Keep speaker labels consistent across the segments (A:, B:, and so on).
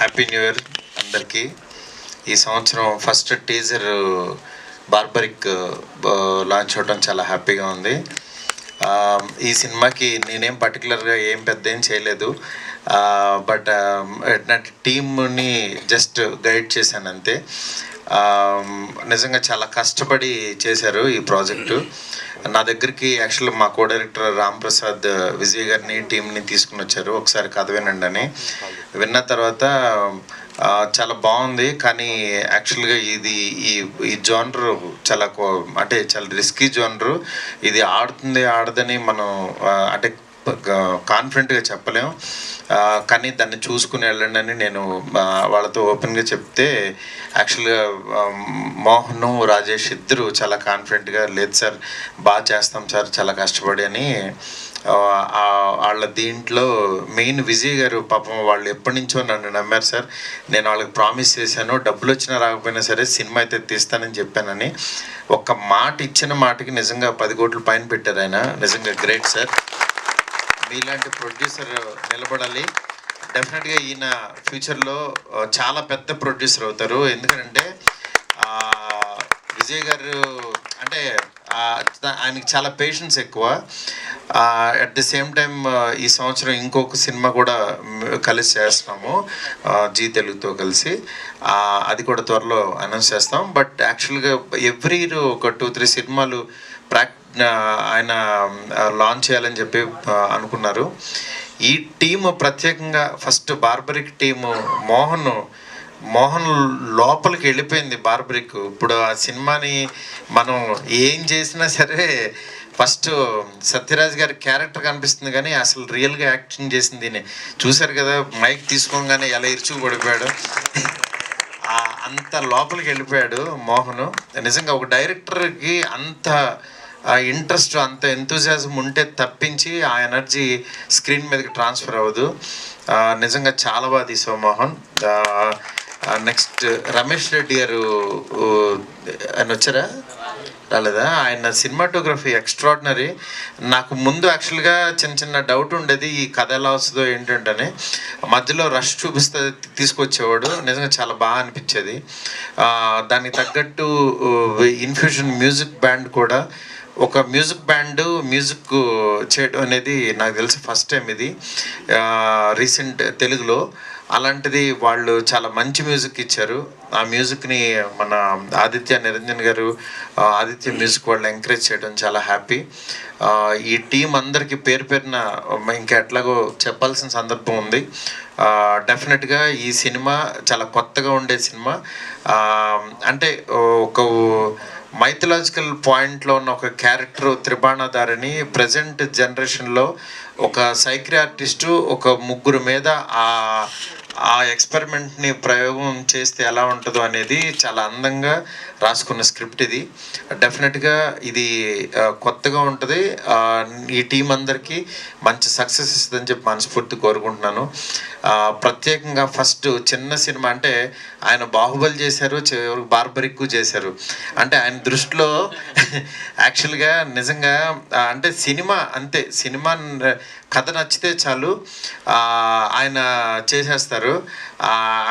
A: Happy new year అందరికీ. ఈ సంవత్సరం ఫస్ట్ టీజర్ బార్బరిక్ లాంచ్ అవ్వడం చాలా హ్యాపీగా ఉంది. ఈ సినిమాకి నేనేం పర్టికులర్గా ఏం పెద్ద ఏం చేయలేదు, బట్ నా టీమ్ని జస్ట్ గైడ్ చేశాను అంతే. నిజంగా చాలా కష్టపడి చేశారు ఈ ప్రాజెక్టు. నా దగ్గరికి యాక్చువల్ మా కో డైరెక్టర్ రామ్ ప్రసాద్ విజయ్ గారిని టీంని తీసుకుని వచ్చారు, ఒకసారి కథ వినండి అని. విన్న తర్వాత చాలా బాగుంది, కానీ యాక్చువల్గా ఇది ఈ జోనర్ చాలా అంటే చాలా రిస్కీ జోనరు. ఇది ఆడుతుంది ఆడదని మనం అంటే కాన్ఫిడెంట్గా చెప్పలేం, కానీ దాన్ని చూసుకుని వెళ్ళండి అని నేను వాళ్ళతో ఓపెన్గా చెప్తే యాక్చువల్గా మోహన్ రాజేష్ ఇద్దరు చాలా కాన్ఫిడెంట్గా లేదు సార్ బాగా చేస్తాం సార్ చాలా కష్టపడి అని. వాళ్ళ దీంట్లో మెయిన్ విజయ్ గారు పాపం వాళ్ళు ఎప్పటి నుంచో నన్ను నమ్మారు సార్. నేను వాళ్ళకి ప్రామిస్ చేశాను, డబ్బులు వచ్చినా రాకపోయినా సరే సినిమా అయితే తీస్తానని చెప్పానని. ఒక్క మాట ఇచ్చిన మాటకి నిజంగా 10 కోట్ల పైన పెట్టారు ఆయన. నిజంగా గ్రేట్ సార్. మీలాంటి ప్రొడ్యూసర్ నిలబడాలి. డెఫినెట్గా ఈయన ఫ్యూచర్లో చాలా పెద్ద ప్రొడ్యూసర్ అవుతారు. ఎందుకంటే విజయ్ గారు అంటే ఆయనకి చాలా పేషెన్స్ ఎక్కువ. అట్ ది సేమ్ టైం ఈ సంవత్సరం ఇంకొక సినిమా కూడా కలిసి చేస్తున్నాము జీ తెలుగుతో కలిసి, అది కూడా త్వరలో అనౌన్స్ చేస్తాం. బట్ యాక్చువల్గా ఎవ్రీ ఇయర్ ఒక 2-3 సినిమాలు ఆయన లాంచ్ చేయాలని చెప్పి అనుకున్నారు. ఈ టీము ప్రత్యేకంగా ఫస్ట్ బార్బరిక్ టీము మోహన్ లోపలికి వెళ్ళిపోయింది బార్బరిక్. ఇప్పుడు ఆ సినిమాని మనం ఏం చేసినా సరే ఫస్ట్ సత్యరాజ్ గారి క్యారెక్టర్ కనిపిస్తుంది, కానీ అసలు రియల్గా యాక్టింగ్ చేసింది చూశారు కదా, మైక్ తీసుకోగానే ఎలా ఇరుచుకు పడిపోయాడు. అంత లోపలికి వెళ్ళిపోయాడు మోహన్. నిజంగా ఒక డైరెక్టర్కి అంత ఇంట్రెస్ట్ అంత ఎంతూజియాజం ఉంటే తప్పించి ఆ ఎనర్జీ స్క్రీన్ మీదకి ట్రాన్స్ఫర్ అవ్వదు. నిజంగా చాలా బాగా తీసావు మోహన్. నెక్స్ట్ రమేష్ రెడ్డి గారు ఆయన వచ్చారా రాలేదా? ఆయన సినిమాటోగ్రఫీ ఎక్స్ట్రాడినరీ. నాకు ముందు యాక్చువల్గా చిన్న డౌట్ ఉండేది ఈ కథ ఎలా వస్తుందో ఏంటంటే, మధ్యలో రష్ చూపిస్తే తీసుకొచ్చేవాడు. నిజంగా చాలా బాగా అనిపించేది. దానికి తగ్గట్టు ఇన్ఫ్యూషన్ మ్యూజిక్ బ్యాండ్ కూడా, ఒక మ్యూజిక్ చేయడం అనేది నాకు తెలిసి ఫస్ట్ టైం ఇది రీసెంట్ తెలుగులో. అలాంటిది వాళ్ళు చాలా మంచి మ్యూజిక్ ఇచ్చారు. ఆ మ్యూజిక్ని మన ఆదిత్య నిరంజన్ గారు ఆదిత్య మ్యూజిక్ వాళ్ళు ఎంకరేజ్ చేయడం చాలా హ్యాపీ. ఈ టీం అందరికీ పేరున ఇంకా ఎట్లాగో చెప్పాల్సిన సందర్భం ఉంది. డెఫినెట్గా ఈ సినిమా చాలా కొత్తగా ఉండే సినిమా. అంటే ఒక మైథలాజికల్ పాయింట్లో ఉన్న ఒక క్యారెక్టర్ త్రిబాణధారిని ప్రజెంట్ జనరేషన్లో ఒక సైక్రియాటిస్టు ఒక ముగ్గురు మీద ఆ ఎక్స్పెరిమెంట్ని ప్రయోగం చేస్తే ఎలా ఉంటుందో అనేది చాలా అందంగా రాసుకున్న స్క్రిప్ట్ ఇది. డెఫినెట్గా ఇది కొత్తగా ఉంటుంది. ఈ టీం అందరికీ మంచి సక్సెస్ ఇస్తుందని చెప్పి మనస్ఫూర్తి కోరుకుంటున్నాను. ప్రత్యేకంగా ఫస్ట్ చిన్న సినిమా అంటే ఆయన బాహుబలి చేశారు, చివరికి బార్బరిక్ చేశారు. అంటే ఆయన దృష్టిలో యాక్చువల్గా నిజంగా అంటే సినిమా అంతే, సినిమా కథ నచ్చితే చాలు ఆయన చేసేస్తారు.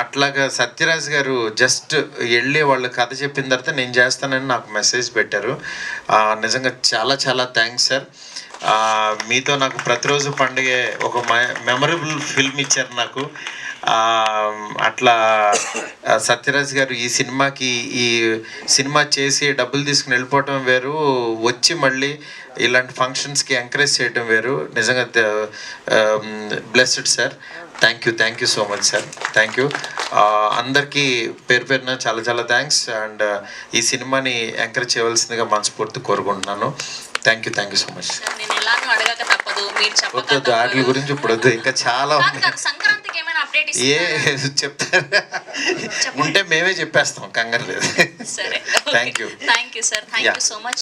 A: అట్లాగా సత్యరాజ్ గారు జస్ట్ వెళ్ళి వాళ్ళు కథ చెప్పిన తర్వాత నేను చేస్తానని నాకు మెసేజ్ పెట్టారు. నిజంగా చాలా చాలా థ్యాంక్స్ సార్. మీతో నాకు ప్రతిరోజు పండుగే ఒక మెమరబుల్ ఫిల్మ్ ఇచ్చారు నాకు. అట్లా సత్యరాజ్ గారు ఈ సినిమా చేసి డబ్బులు తీసుకుని వెళ్ళిపోవటం వేరు, వచ్చి మళ్ళీ ఇలాంటి ఫంక్షన్స్కి ఎంకరేజ్ చేయడం వేరు. నిజంగా blessed sir. Thank you so much sir. Thank you అందరికీ పేరున చాలా చాలా థ్యాంక్స్. అండ్ ఈ సినిమాని ఎంకరేజ్ చేయవలసిందిగా మనస్ఫూర్తి కోరుకుంటున్నాను. Thank you so much. వద్దు వాటి గురించి ఇప్పుడు వద్దు, ఇంకా చాలా ఏ చెప్తారా ఉంటే మేమే చెప్పేస్తాం, కంగారు లేదు. Thank you sir. Thank you so much.